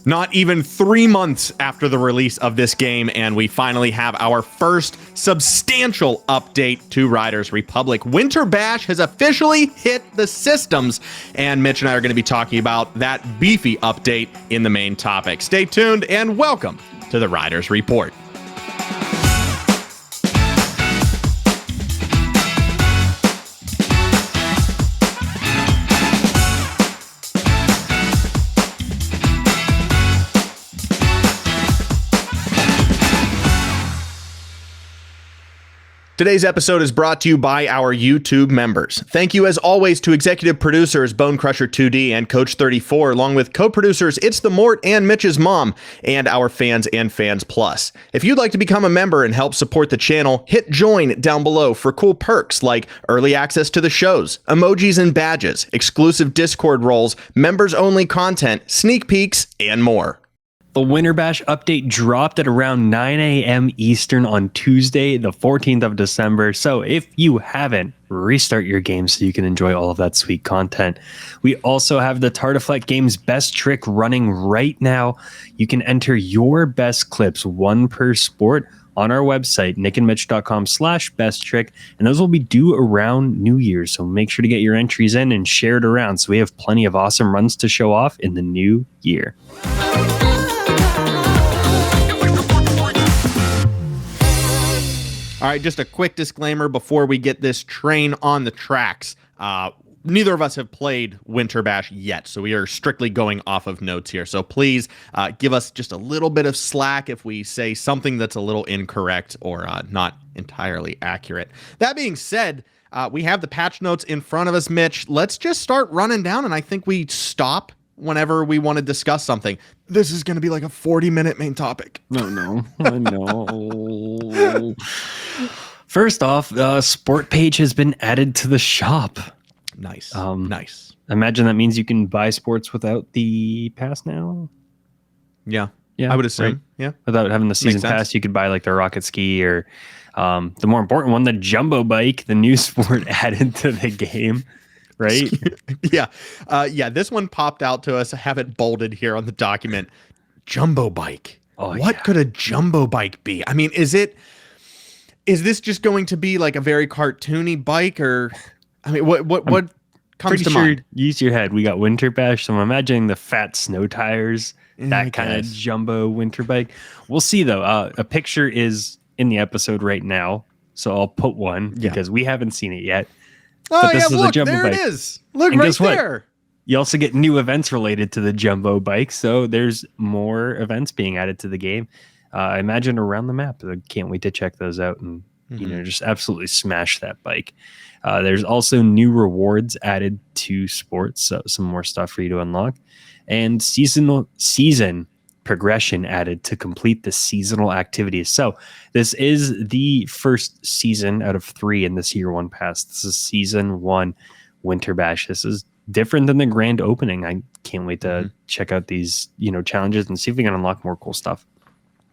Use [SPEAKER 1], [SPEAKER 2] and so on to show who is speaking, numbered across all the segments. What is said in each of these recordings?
[SPEAKER 1] Not even 3 months after the release of this game, and we finally have our first substantial update to Riders Republic. Winter Bash has officially hit the systems, and Mitch and I are going to be talking about that beefy update in the main topic. Stay tuned, and welcome to the Riders Report. Today's episode is brought to you by our YouTube members. Thank you as always to executive producers Bonecrusher2D and Coach34, along with co-producers It's the Mort and Mitch's mom, and our fans and Fans Plus. If you'd like to become a member and help support the channel, hit join down below for cool perks like early access to the shows, emojis and badges, exclusive Discord roles, members-only content, sneak peeks, and more.
[SPEAKER 2] The Winter Bash update dropped at around 9 a.m. Eastern on Tuesday, the 14th of December. So if you haven't, restart your game so you can enjoy all of that sweet content. We also have the Tartiflette Games Best Trick running right now. You can enter your best clips, one per sport, on our website, nickandmitch.com/besttrick, and those will be due around New Year's. So make sure to get your entries in and share it around so we have plenty of awesome runs to show off in the new year.
[SPEAKER 1] All right, just a quick disclaimer before we get this train on the tracks. Neither of us have played Winter Bash yet, so we are strictly going off of notes here. So please give us just a little bit of slack if we say something that's a little incorrect or not entirely accurate. That being said, we have the patch notes in front of us, Mitch. Let's just start running down, and I think we stop whenever we want to discuss something. This is going to be like a 40-minute main topic.
[SPEAKER 2] No. First off, sport page has been added to the shop.
[SPEAKER 1] Nice.
[SPEAKER 2] Nice. I imagine that means you can buy sports without the pass now.
[SPEAKER 1] Yeah, I would assume. Right? Yeah,
[SPEAKER 2] without having the season pass, you could buy like the rocket ski or the more important one, the jumbo bike, the new sport added to the game. Right?
[SPEAKER 1] Yeah. This one popped out to us. I have it bolded here on the document. Jumbo bike. What could a jumbo bike be? I mean, is this just going to be like a very cartoony bike, or I mean, what comes to mind?
[SPEAKER 2] Use your head. We got Winter Bash, so I'm imagining the fat snow tires, that kind of jumbo winter bike. We'll see though. A picture is in the episode right now, so I'll put one because we haven't seen it yet.
[SPEAKER 1] Oh, yeah, look, there it is. Look, right there.
[SPEAKER 2] You also get new events related to the jumbo bike, so there's more events being added to the game. I imagine around the map. I can't wait to check those out and just absolutely smash that bike. There's also new rewards added to sports, so some more stuff for you to unlock, and season progression added to complete the seasonal activities. So this is the first season out of 3 in this year 1 pass. This is season 1 Winter Bash. This is different than the grand opening. I can't wait to check out these, challenges and see if we can unlock more cool stuff.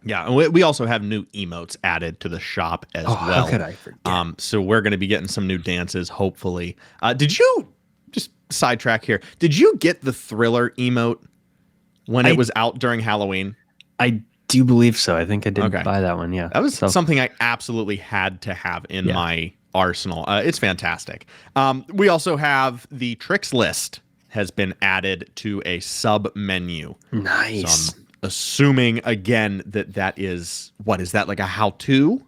[SPEAKER 1] Yeah, and we also have new emotes added to the shop as well.
[SPEAKER 2] How could I forget?
[SPEAKER 1] So we're going to be getting some new dances, hopefully. Did you, just sidetrack here, did you get the Thriller emote when it was out during Halloween?
[SPEAKER 2] I do believe so. I think I did buy that one, yeah.
[SPEAKER 1] That was something I absolutely had to have in my arsenal. It's fantastic. We also have the tricks list has been added to a sub menu.
[SPEAKER 2] Nice.
[SPEAKER 1] So I'm assuming again that is, what is that, like a how-to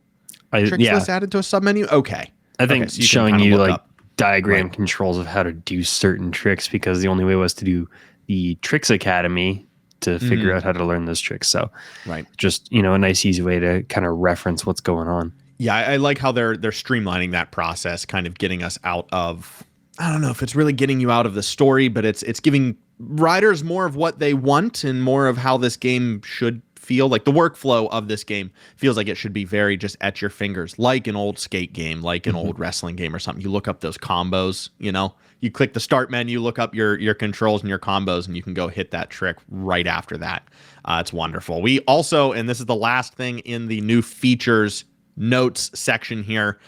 [SPEAKER 1] tricks list added to a sub menu? Okay.
[SPEAKER 2] I think so showing you like diagram controls of how to do certain tricks, because the only way was to do the Tricks Academy to figure out how to learn those tricks. So just, a nice easy way to kind of reference what's going on.
[SPEAKER 1] Yeah, I like how they're streamlining that process, kind of getting us out of, I don't know if it's really getting you out of the story, but it's giving riders more of what they want and more of how this game should feel. Like the workflow of this game feels like it should be very just at your fingers, like an old skate game, like an old wrestling game or something. You look up those combos, you click the start menu, look up your controls and your combos, and you can go hit that trick right after that. It's wonderful. We also, and this is the last thing in the new features notes section here,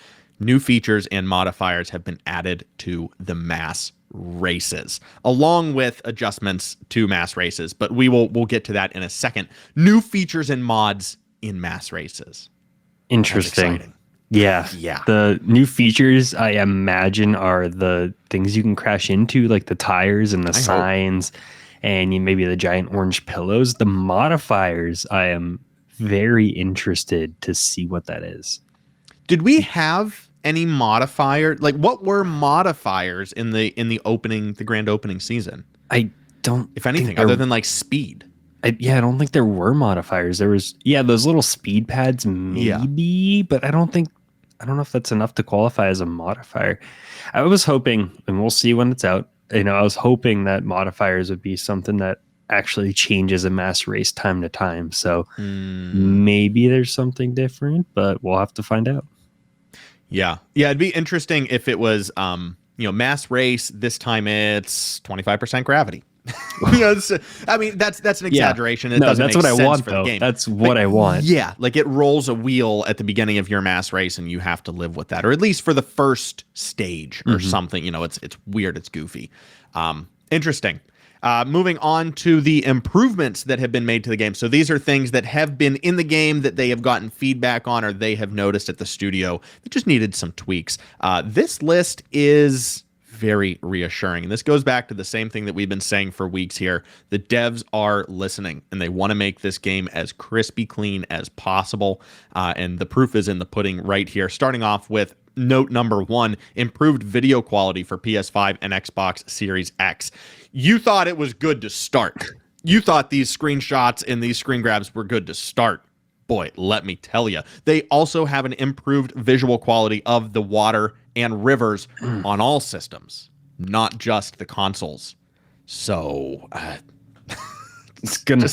[SPEAKER 1] new features and modifiers have been added to the mass races, along with adjustments to mass races. But we'll get to that in a second. New features and mods in mass races.
[SPEAKER 2] Interesting. Yeah. The new features, I imagine, are the things you can crash into, like the tires and the signs, and maybe the giant orange pillows. The modifiers, I am very interested to see what that is.
[SPEAKER 1] Did we have any modifier? Like, what were modifiers in the grand opening season?
[SPEAKER 2] I don't.
[SPEAKER 1] If anything, other than like speed.
[SPEAKER 2] I don't think there were modifiers. There was, those little speed pads, maybe, but I don't know if that's enough to qualify as a modifier. I was hoping, and we'll see when it's out, I was hoping that modifiers would be something that actually changes a mass race time to time. So maybe there's something different, but we'll have to find out.
[SPEAKER 1] Yeah. It'd be interesting if it was, mass race. This time it's 25% gravity. That's an exaggeration.
[SPEAKER 2] Yeah. That's what I want, though. That's what I want.
[SPEAKER 1] Yeah, like it rolls a wheel at the beginning of your mass race, and you have to live with that, or at least for the first stage or something. It's weird. It's goofy. Interesting. Moving on to the improvements that have been made to the game. So these are things that have been in the game that they have gotten feedback on, or they have noticed at the studio that just needed some tweaks. This list is very reassuring. And this goes back to the same thing that we've been saying for weeks here. The devs are listening, and they want to make this game as crispy clean as possible. And the proof is in the pudding right here. Starting off with note number 1, improved video quality for PS5 and Xbox Series X. You thought it was good to start. You thought these screenshots and these screen grabs were good to start. Boy, let me tell you. They also have an improved visual quality of the water and rivers on all systems, not just the consoles. So it's gonna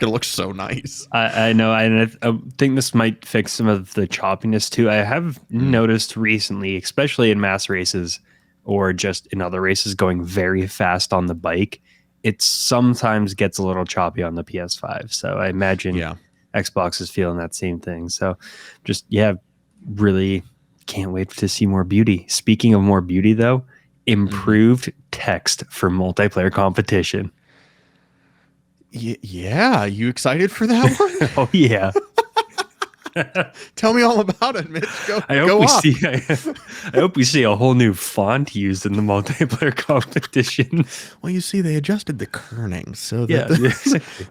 [SPEAKER 1] look so nice.
[SPEAKER 2] I know, and I think this might fix some of the choppiness too. I have noticed recently, especially in mass races or just in other races, going very fast on the bike, it sometimes gets a little choppy on the PS5. So I imagine Xbox is feeling that same thing. So just really can't wait to see more beauty. Speaking of more beauty, though, improved text for multiplayer competition.
[SPEAKER 1] Yeah, you excited for that one?
[SPEAKER 2] Oh yeah.
[SPEAKER 1] Tell me all about it, Mitch.
[SPEAKER 2] I hope we see a whole new font used in the multiplayer competition.
[SPEAKER 1] Well, you see, they adjusted the kerning so that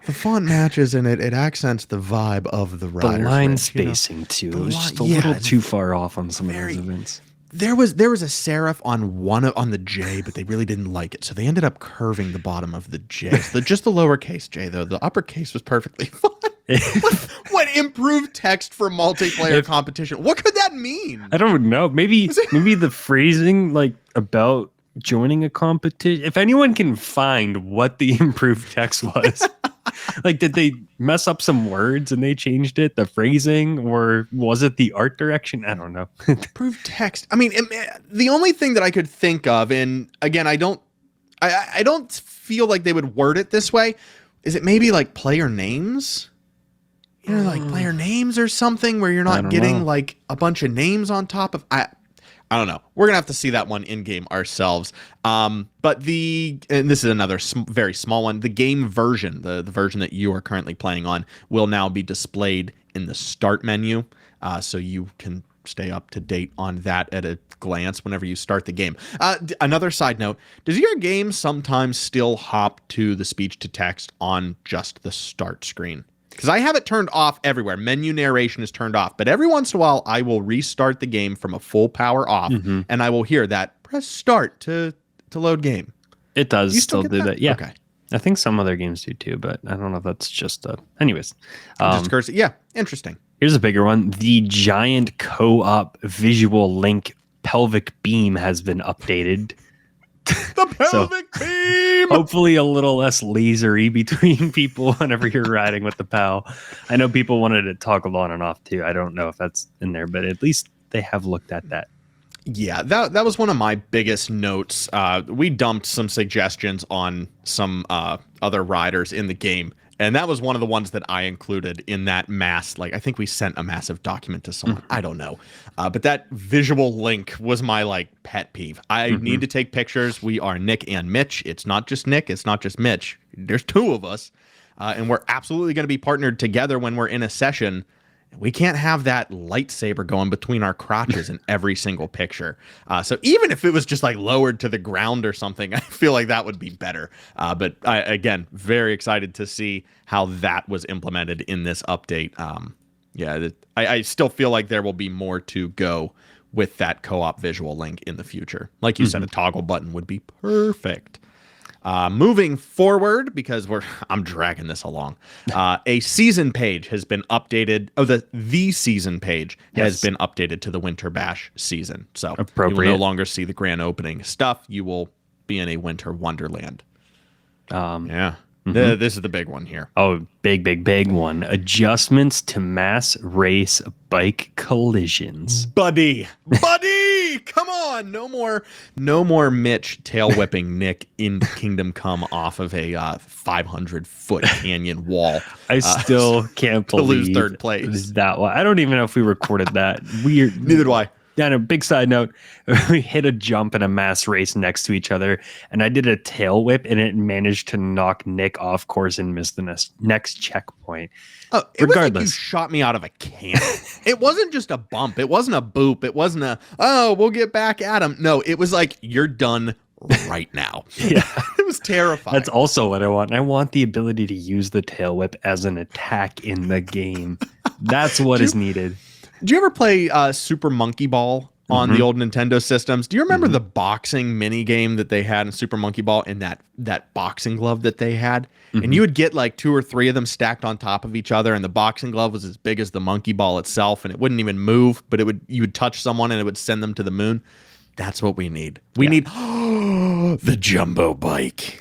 [SPEAKER 1] the font matches, and it accents the vibe of the riders.
[SPEAKER 2] The line spacing too. It was just a little too far off on some of those events.
[SPEAKER 1] There was a serif on the J, but they really didn't like it, so they ended up curving the bottom of the J. So just the lowercase J, though. The uppercase was perfectly fine. What improved text for multiplayer competition? What could that mean?
[SPEAKER 2] I don't know. Maybe the phrasing, like, about joining a competition. If anyone can find what the improved text was, like, did they mess up some words and they changed it, the phrasing, or was it the art direction? I don't know.
[SPEAKER 1] Improved text. I mean, the only thing that I could think of, and again, I don't feel like they would word it this way. Is it maybe like player names? Like player names or something, where you're not getting like a bunch of names on top of. I don't know. We're gonna have to see that one in game ourselves. But and this is another very small one. The game version, the version that you are currently playing on, will now be displayed in the start menu, so you can stay up to date on that at a glance whenever you start the game. Another side note: does your game sometimes still hop to the speech to text on just the start screen? Because I have it turned off everywhere. Menu narration is turned off. But every once in a while, I will restart the game from a full power off, and I will hear that press start to load game.
[SPEAKER 2] It does still do that. Yeah. Okay. I think some other games do too, but I don't know if that's just anyways.
[SPEAKER 1] Yeah, interesting.
[SPEAKER 2] Here's a bigger one. The giant co-op visual link pelvic beam has been updated.
[SPEAKER 1] The pelvic beam!
[SPEAKER 2] Hopefully a little less lasery between people whenever you're riding with the PAL. I know people wanted to toggle on and off too. I don't know if that's in there, but at least they have looked at that.
[SPEAKER 1] Yeah, that was one of my biggest notes. We dumped some suggestions on some other riders in the game. And that was one of the ones that I included in that mass. Like, I think we sent a massive document to someone. I don't know. But that visual link was my like pet peeve. I need to take pictures. We are Nick and Mitch. It's not just Nick. It's not just Mitch. There's two of us. And we're absolutely going to be partnered together when we're in a session. We can't have that lightsaber going between our crotches in every single picture. So even if it was just like lowered to the ground or something, I feel like that would be better. But again, very excited to see how that was implemented in this update. I still feel like there will be more to go with that co-op visual link in the future. Like you said, a toggle button would be perfect. Moving forward, because I'm dragging this along, a season page has been updated. Oh, the season page has been updated to the Winter Bash season. So you will no longer see the grand opening stuff. You will be in a winter wonderland. This is the big one here.
[SPEAKER 2] Oh, big one. Adjustments to mass race bike collisions.
[SPEAKER 1] Buddy, come on. No more Mitch tail whipping Nick in Kingdom Come off of a 500-foot canyon wall.
[SPEAKER 2] I still can't believe
[SPEAKER 1] lose third place.
[SPEAKER 2] That one. I don't even know if we recorded that. Weird.
[SPEAKER 1] Neither do I.
[SPEAKER 2] On a big side note, we hit a jump in a mass race next to each other, and I did a tail whip, and it managed to knock Nick off course and miss the next checkpoint.
[SPEAKER 1] Oh, regardless, was like you shot me out of a cannon. It wasn't just a bump. It wasn't a boop. It wasn't we'll get back at him. No, it was like, you're done right now.
[SPEAKER 2] Yeah.
[SPEAKER 1] It was terrifying.
[SPEAKER 2] That's also what I want. I want the ability to use the tail whip as an attack in the game. That's what is needed.
[SPEAKER 1] Did you ever play Super Monkey Ball on the old Nintendo systems? Do you remember the boxing mini game that they had in Super Monkey Ball and that boxing glove that they had? And you would get like 2 or 3 of them stacked on top of each other, and the boxing glove was as big as the monkey ball itself, and it wouldn't even move, but you would touch someone and it would send them to the moon. That's what we need. We need the jumbo bike.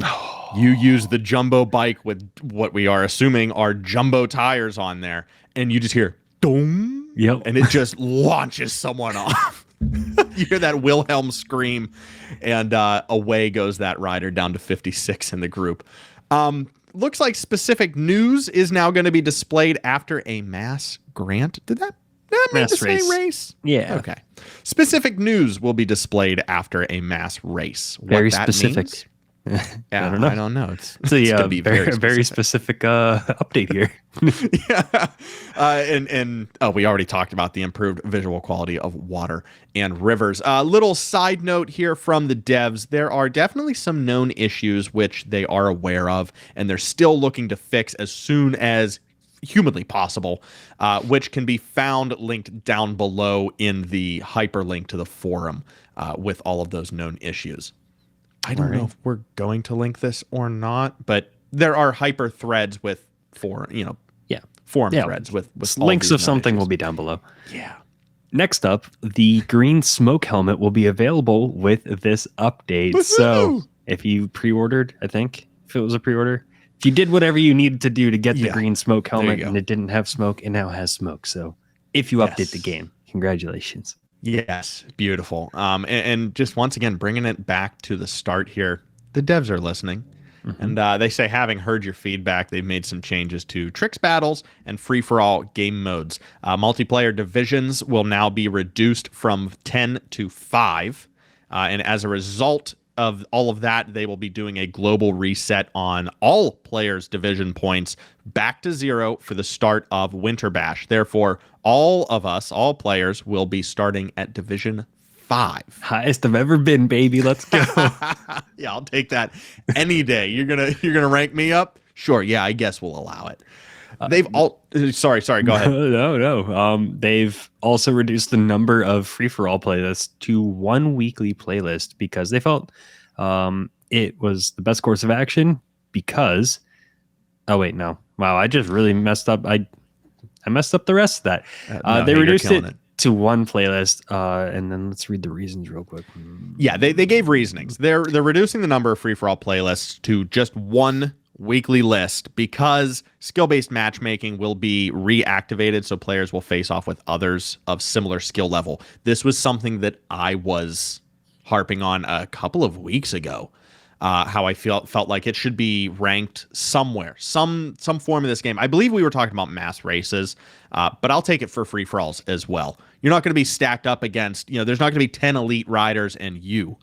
[SPEAKER 1] You use the jumbo bike with what we are assuming are jumbo tires on there, and you just hear dong.
[SPEAKER 2] Yep.
[SPEAKER 1] And it just launches someone off. You hear that Wilhelm scream, and away goes that rider down to 56 in the group. Looks like specific news is now going to be displayed after a mass grant. Did that mean to say race?
[SPEAKER 2] Yeah.
[SPEAKER 1] Okay. Specific news will be displayed after a mass race.
[SPEAKER 2] Very specific.
[SPEAKER 1] Means? Yeah, I don't know. It's
[SPEAKER 2] gonna be very specific update here.
[SPEAKER 1] And we already talked about the improved visual quality of water and rivers. Little side note here from the devs: there are definitely some known issues which they are aware of, and they're still looking to fix as soon as humanly possible, which can be found linked down below in the hyperlink to the forum with all of those known issues. I don't know if we're going to link this or not, but there are hyper threads with forum threads with
[SPEAKER 2] links of something issues. Will be down below.
[SPEAKER 1] Yeah.
[SPEAKER 2] Next up, the green smoke helmet will be available with this update. Woo-hoo! So if you pre-ordered, I think if it was a pre-order, if you did whatever you needed to do to get the green smoke helmet and it didn't have smoke, it now has smoke. So if you update the game, congratulations.
[SPEAKER 1] Yes, beautiful. And just once again, bringing it back to the start here, the devs are listening. And they say, having heard your feedback, they've made some changes to tricks battles and free-for-all game modes. Multiplayer divisions will now be reduced from 10 to 5. And as a result of all of that, they will be doing a global reset on all players' division points back to 0 for the start of Winter Bash. Therefore, all players will be starting at Division 5.
[SPEAKER 2] Highest I've ever been, baby. Let's go.
[SPEAKER 1] Yeah, I'll take that any day. You're gonna rank me up? Sure. Yeah, I guess we'll allow it. They've sorry. Go ahead.
[SPEAKER 2] No. They've also reduced the number of free-for-all playlists to 1 weekly playlist because they felt it was the best course of action. Because, oh wait, no. Wow, I just really messed up. I messed up the rest of that. They reduced it to 1 playlist, and then let's read the reasons real quick.
[SPEAKER 1] Yeah, they gave reasonings. They're reducing the number of free-for-all playlists to just 1 weekly list because skill-based matchmaking will be reactivated, so players will face off with others of similar skill level. This was something that I was harping on a couple of weeks ago. how I felt like it should be ranked somewhere, some form of this game. I believe we were talking about mass races, but I'll take it for free for alls as well. You're not going to be stacked up against, there's not going to be 10 elite riders and you.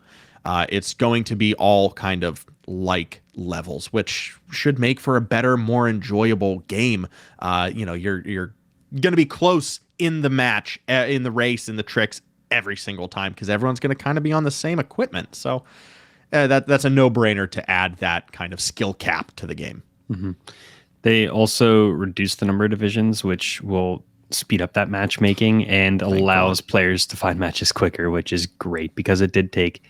[SPEAKER 1] It's going to be all kind of like levels, which should make for a better, more enjoyable game. You're going to be close in the match, in the race, in the tricks every single time because everyone's going to kind of be on the same equipment. So that's a no-brainer to add that kind of skill cap to the game.
[SPEAKER 2] Mm-hmm. They also reduced the number of divisions, which will speed up that matchmaking and allows players to find matches quicker, which is great because it did take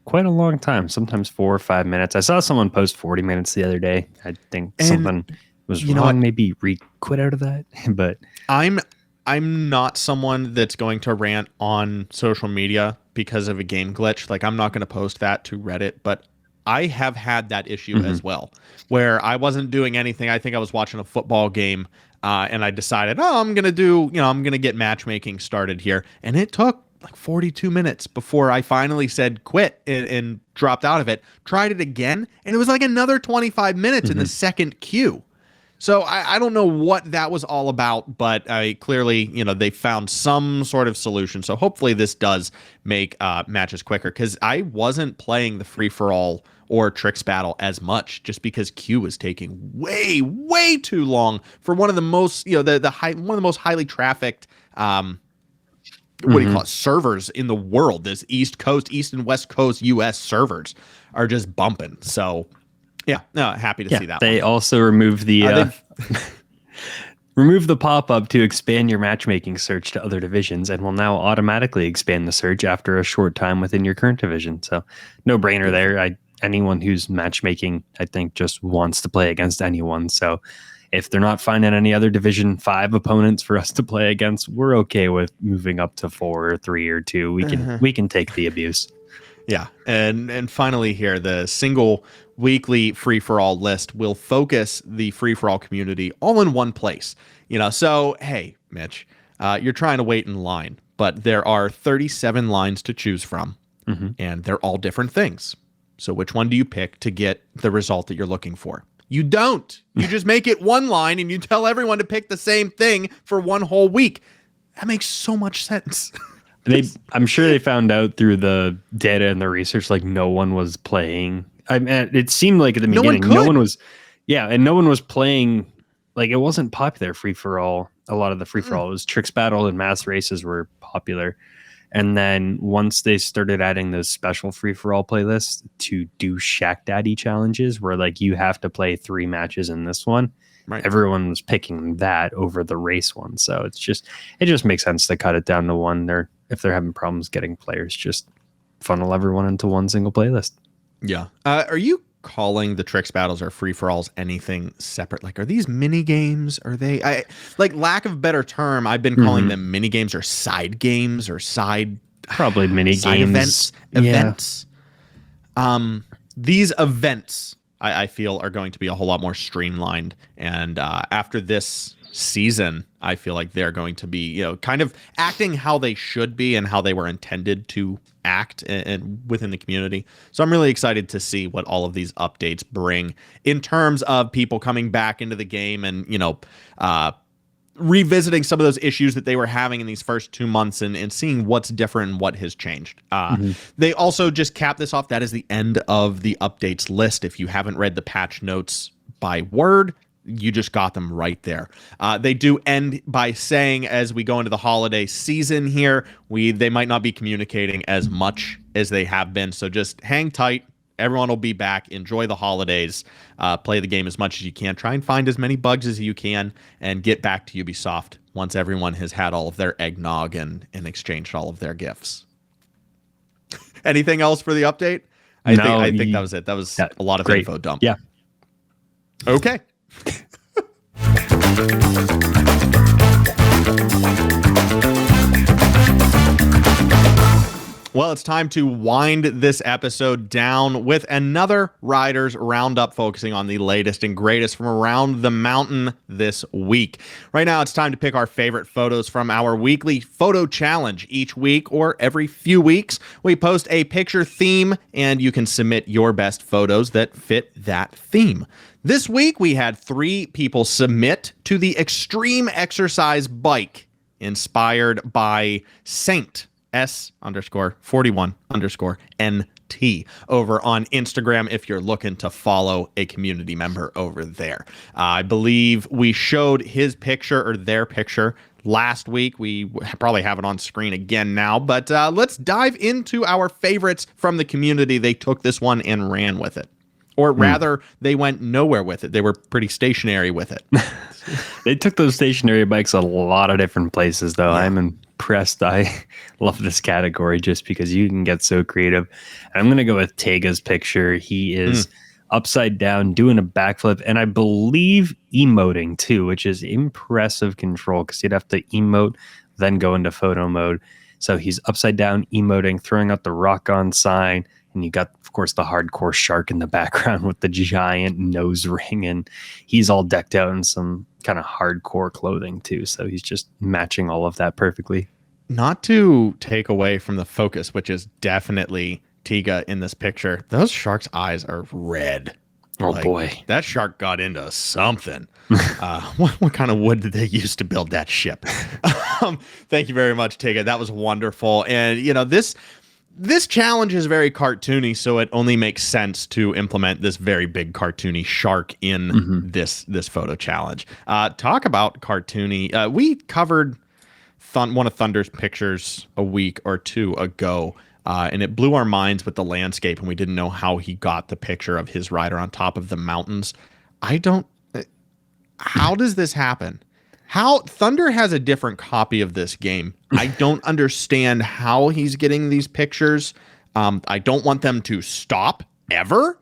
[SPEAKER 2] quite a long time, sometimes 4 or 5 minutes. I saw someone post 40 minutes the other day. I think something was wrong. Maybe quit out of that. But
[SPEAKER 1] I'm not someone that's going to rant on social media because of a game glitch. Like, I'm not going to post that to Reddit, but I have had that issue as well, where I wasn't doing anything. I think I was watching a football game, and I decided, I'm going to get matchmaking started here. And it took like 42 minutes before I finally said quit and dropped out of it. Tried it again, and it was like another 25 minutes in the second queue. So I don't know what that was all about, but clearly, they found some sort of solution. So hopefully this does make matches quicker, because I wasn't playing the free-for-all or tricks battle as much just because queue was taking way, way too long for one of the most, one of the most highly trafficked what do you call it, servers in the world. This East and West Coast US servers are just bumping. So yeah, no, happy to see that.
[SPEAKER 2] They also removed the remove the pop-up to expand your matchmaking search to other divisions, and will now automatically expand the search after a short time within your current division. So no brainer there. Anyone who's matchmaking, I think, just wants to play against anyone. So if they're not finding any other Division 5 opponents for us to play against, we're okay with moving up to 4 or 3 or 2. We can take the abuse.
[SPEAKER 1] Yeah, and finally here, the single weekly free-for-all list will focus the free-for-all community all in one place. So, hey, Mitch, you're trying to wait in line, but there are 37 lines to choose from, and they're all different things. So which one do you pick to get the result that you're looking for? You don't. You just make it one line, and you tell everyone to pick the same thing for one whole week. That makes so much sense.
[SPEAKER 2] I'm sure they found out through the data and the research, like no one was playing. It seemed like at the beginning, no one was playing. Like, it wasn't popular free for all. A lot of the free for all was tricks battle and mass races were popular. And then once they started adding those special free for all playlists to do Shack Daddy challenges, where like you have to play 3 matches in this one, everyone was picking that over the race one. So it just makes sense to cut it down to one. If they're having problems getting players, just funnel everyone into one single playlist.
[SPEAKER 1] Yeah. Are you calling the tricks battles or free for alls anything separate? Like, are these mini games? Are they, lack of a better term, I've been calling them mini games or side games or
[SPEAKER 2] probably mini games
[SPEAKER 1] events. These events I feel are going to be a whole lot more streamlined, and after this season, I feel like they're going to be, kind of acting how they should be and how they were intended to act and within the community. So I'm really excited to see what all of these updates bring in terms of people coming back into the game and, revisiting some of those issues that they were having in these first 2 months and seeing what's different and what has changed. They also just cap this off. That is the end of the updates list. If you haven't read the patch notes by word, you just got them right there. They do end by saying, as we go into the holiday season here, they might not be communicating as much as they have been. So just hang tight. Everyone will be back. Enjoy the holidays. Play the game as much as you can. Try and find as many bugs as you can and get back to Ubisoft once everyone has had all of their eggnog and exchanged all of their gifts. Anything else for the update? I think that was it. That was a lot of info dump.
[SPEAKER 2] Yeah.
[SPEAKER 1] Okay. Well, it's time to wind this episode down with another Riders Roundup focusing on the latest and greatest from around the mountain this week. Right now, it's time to pick our favorite photos from our weekly photo challenge. Each week or every few weeks, we post a picture theme, and you can submit your best photos that fit that theme. This week, we had 3 people submit to the extreme exercise bike inspired by Saint S_41_NT over on Instagram if you're looking to follow a community member over there. I believe we showed his picture or their picture last week. We probably have it on screen again now, but let's dive into our favorites from the community. They took this one and ran with it. Or rather, they went nowhere with it. They were pretty stationary with it.
[SPEAKER 2] They took those stationary bikes a lot of different places, though.
[SPEAKER 1] Yeah.
[SPEAKER 2] I'm impressed. I love this category just because you can get so creative. I'm going to go with Tega's picture. He is upside down doing a backflip, and I believe emoting too, which is impressive control because you'd have to emote, then go into photo mode. So he's upside down, emoting, throwing out the rock on sign. And you got, of course, the hardcore shark in the background with the giant nose ring. And he's all decked out in some kind of hardcore clothing, too. So he's just matching all of that perfectly.
[SPEAKER 1] Not to take away from the focus, which is definitely Tiga in this picture. Those shark's eyes are red.
[SPEAKER 2] Oh, boy.
[SPEAKER 1] That shark got into something. What kind of wood did they use to build that ship? Thank you very much, Tiga. That was wonderful. And, you know, this challenge is very cartoony, so it only makes sense to implement this very big cartoony shark in this photo challenge. Talk about cartoony. We covered one of Thunder's pictures a week or two ago, and it blew our minds with the landscape, and we didn't know how he got the picture of his rider on top of the mountains. How does this happen? How Thunder has a different copy of this game. I don't understand how he's getting these pictures. I don't want them to stop ever,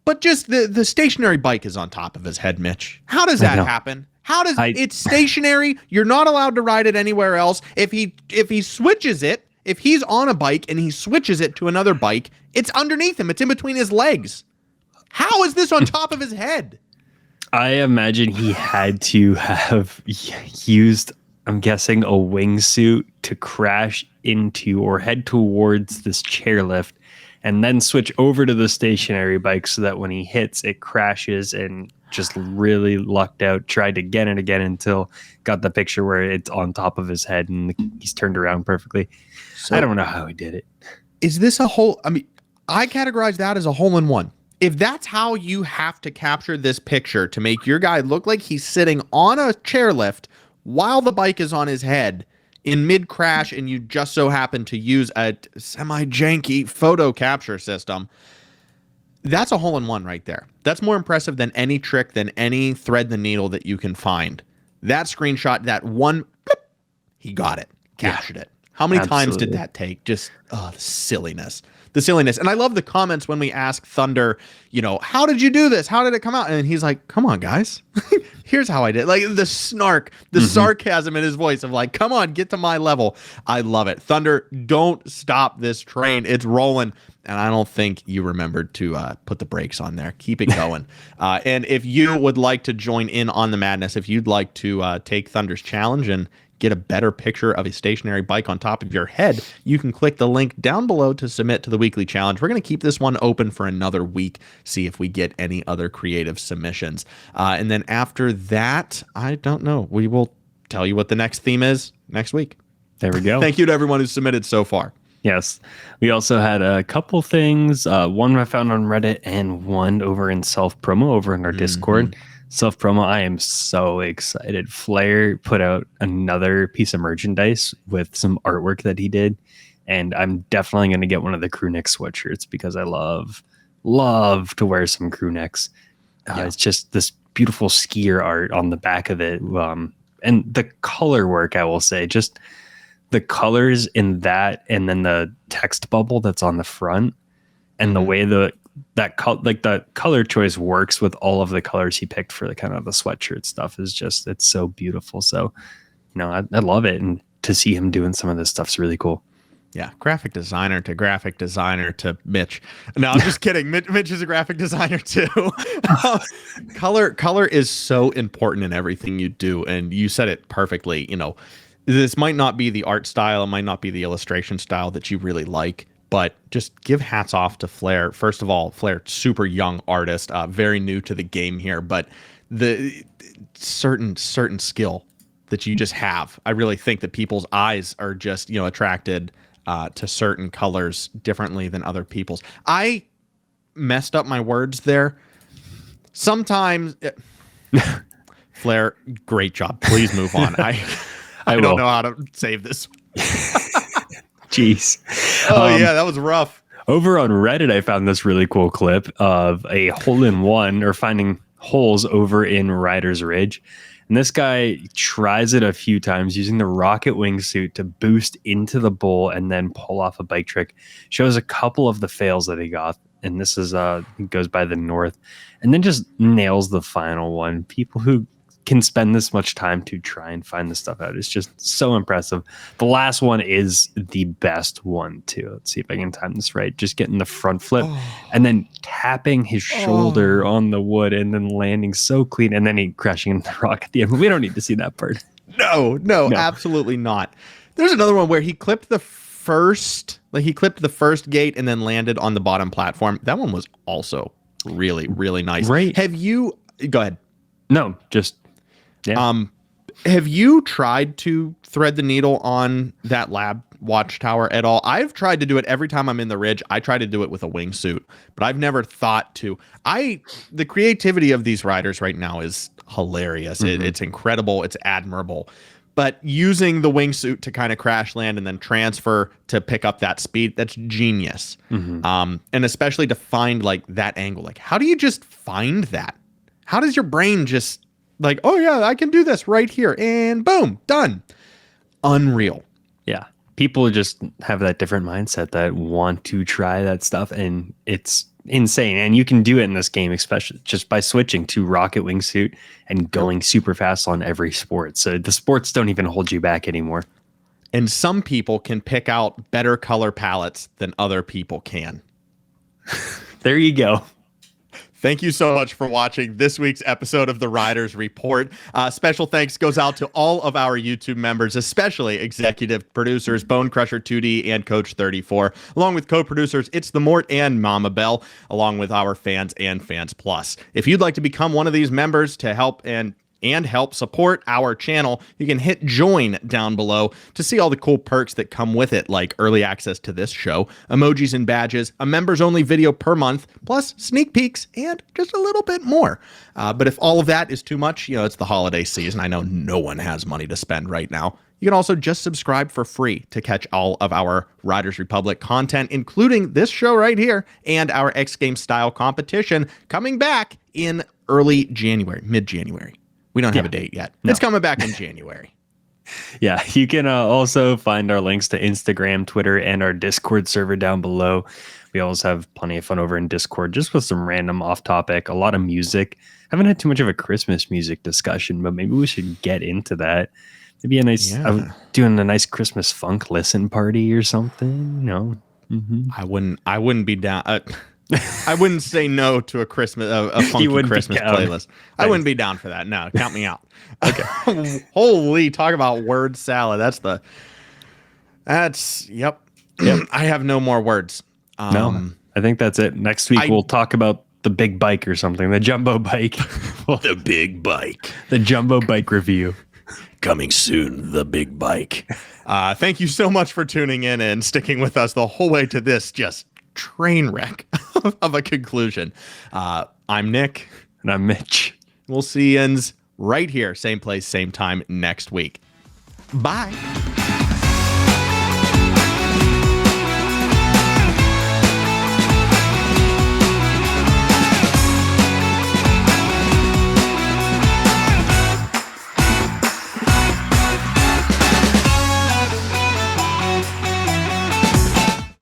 [SPEAKER 1] but just the stationary bike is on top of his head, Mitch. How does that happen? It's stationary? You're not allowed to ride it anywhere else. If he switches it, if he's on a bike and he switches it to another bike, it's underneath him. It's in between his legs. How is this on top of his head?
[SPEAKER 2] I imagine he had to have used, I'm guessing, a wingsuit to crash into or head towards this chairlift and then switch over to the stationary bike so that when he hits, it crashes, and just really lucked out, tried to get it again until got the picture where it's on top of his head and he's turned around perfectly. So, I don't know how he did it.
[SPEAKER 1] Is this a hole? I mean, I categorize that as a hole-in-one. If that's how you have to capture this picture to make your guy look like he's sitting on a chairlift while the bike is on his head in mid-crash, and you just so happen to use a semi-janky photo capture system, that's a hole-in-one right there. That's more impressive than any trick, than any thread the needle that you can find. That screenshot, that one, he got it, captured it. How many times did that take? Just, the silliness. The silliness. And I love the comments when we ask Thunder, you know, how did you do this? How did it come out? And he's like, come on, guys. Here's how I did. Like the snark, the sarcasm in his voice of like, come on, get to my level. I love it. Thunder, don't stop this train. It's rolling. And I don't think you remembered to put the brakes on there. Keep it going. And if you would like to join in on the madness, if you'd like to take Thunder's challenge and get a better picture of a stationary bike on top of your head, you can click the link down below to submit to the weekly challenge. We're going to keep this one open for another week, see if we get any other creative submissions. And then after that, I don't know. We will tell you what the next theme is next week.
[SPEAKER 2] There we go.
[SPEAKER 1] Thank you to everyone who's submitted so far.
[SPEAKER 2] Yes. We also had a couple things. One I found on Reddit and one over in self-promo over in our Discord. Self-promo, I am so excited. Flair put out another piece of merchandise with some artwork that he did, and I'm definitely going to get one of the crew neck sweatshirts because I love to wear some crew necks. It's just this beautiful skier art on the back of it, and the color work, I will say, just the colors in that, and then the text bubble that's on the front, and the way the color choice works with all of the colors he picked for the kind of the sweatshirt stuff is just, it's so beautiful. So, you know, I love it. And to see him doing some of this stuff's really cool.
[SPEAKER 1] Yeah, graphic designer to Mitch. No, I'm just kidding. Mitch is a graphic designer too. Color is so important in everything you do, and you said it perfectly. This might not be the art style, it might not be the illustration style that you really like, but just give hats off to Flair. First of all, Flair, super young artist, very new to the game here, but the certain skill that you just have. I really think that people's eyes are just attracted to certain colors differently than other people's. I messed up my words there. Sometimes, Flair, great job. Please move on. I don't know how to save this.
[SPEAKER 2] Jeez.
[SPEAKER 1] Oh, yeah, that was rough.
[SPEAKER 2] Over on Reddit, I found this really cool clip of a hole-in-one or finding holes over in Ryder's Ridge. And this guy tries it a few times using the rocket wingsuit to boost into the bowl and then pull off a bike trick. Shows a couple of the fails that he got. And this is goes by the North. And then just nails the final one. People who can spend this much time to try and find this stuff out. It's just so impressive. The last one is the best one too. Let's see if I can time this right. Just getting the front flip and then tapping his shoulder on the wood and then landing so clean and then he crashing into the rock at the end. We don't need to see that part.
[SPEAKER 1] No, absolutely not. There's another one where he clipped the first gate and then landed on the bottom platform. That one was also really, really nice.
[SPEAKER 2] Right.
[SPEAKER 1] Go ahead.
[SPEAKER 2] No, just yeah.
[SPEAKER 1] Have you tried to thread the needle on that lab watchtower at all? I've tried to do it every time I'm in the ridge. I try to do it with a wingsuit, but I've never thought to. The creativity of these riders right now is hilarious. Mm-hmm. It's incredible. It's admirable. But using the wingsuit to kind of crash land and then transfer to pick up that speed, that's genius. Mm-hmm. And especially to find like that angle. Like, how do you just find that? How does your brain just like, oh yeah, I can do this right here and boom, done. Unreal.
[SPEAKER 2] Yeah. People just have that different mindset that want to try that stuff and it's insane. And you can do it in this game, especially just by switching to rocket wingsuit and going super fast on every sport. So the sports don't even hold you back anymore.
[SPEAKER 1] And some people can pick out better color palettes than other people can.
[SPEAKER 2] There you go.
[SPEAKER 1] Thank you so much for watching this week's episode of the Riders Report. Special thanks goes out to all of our YouTube members, especially executive producers Bone Crusher 2D and Coach 34, along with co-producers It's the Mort and Mama Bell, along with our fans and Fans Plus. If you'd like to become one of these members to help and help support our channel, you can hit join down below to see all the cool perks that come with it, like early access to this show, emojis and badges, a members only video per month, plus sneak peeks and just a little bit more. But if all of that is too much, it's the holiday season. I know no one has money to spend right now. You can also just subscribe for free to catch all of our Riders Republic content, including this show right here and our X Games style competition coming back in early January, mid-January. We don't have a date yet. No. It's coming back in January.
[SPEAKER 2] Yeah, you can also find our links to Instagram, Twitter, and our Discord server down below. We always have plenty of fun over in Discord, just with some random off-topic, a lot of music. Haven't had too much of a Christmas music discussion, but maybe we should get into that. Maybe a nice, doing a nice Christmas funk listen party or something. Mm-hmm.
[SPEAKER 1] I wouldn't be down. I wouldn't say no to a funky Christmas playlist. I wouldn't be down for that. No, count me out. Okay. Holy, talk about word salad. Yep. I have no more words.
[SPEAKER 2] No, I think that's it. Next week we'll talk about the big bike or something, the jumbo bike.
[SPEAKER 1] The big bike.
[SPEAKER 2] The jumbo bike review.
[SPEAKER 1] Coming soon, the big bike. Thank you so much for tuning in and sticking with us the whole way to this just train wreck of a conclusion. I'm Nick.
[SPEAKER 2] And I'm Mitch.
[SPEAKER 1] We'll see you right here, same place, same time next week. Bye.